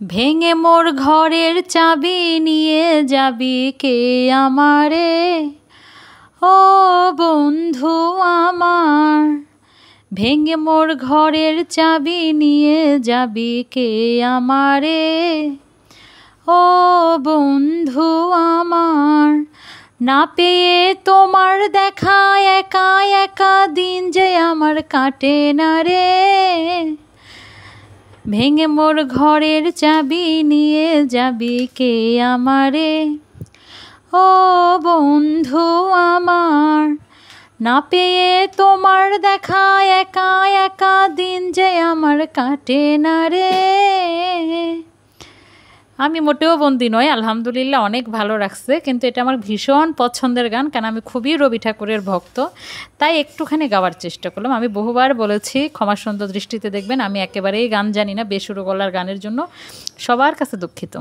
ভেঙে মোর ঘরের চাবি নিয়ে যাবি কে আমারে, ও বন্ধু আমার। ভেঙে মোর ঘরের চাবি নিয়ে যাবি কে আমারে, ও বন্ধু আমার। না পেয়ে তোমার দেখা একা একা দিন যে আমার কাটে না রে। ভেঙে মোর ঘরের চাবি নিয়ে যাবি কে আমারে, ও বন্ধু আমার। না পেয়ে তোমার দেখা একা একা দিন যে আমার কাটে না রে। আমি মোটেও বন্দি নয়, আলহামদুলিল্লাহ অনেক ভালো রাখছে, কিন্তু এটা আমার ভীষণ পছন্দের গান, কারণ আমি খুবই রবি ঠাকুরের ভক্ত, তাই একটুখানি গাওয়ার চেষ্টা করলাম। আমি বহুবার বলেছি, ক্ষমা সুন্দর দৃষ্টিতে দেখবেন, আমি একেবারেই গান জানি না, বেসুরো গলার গানের জন্য সবার কাছে দুঃখিত।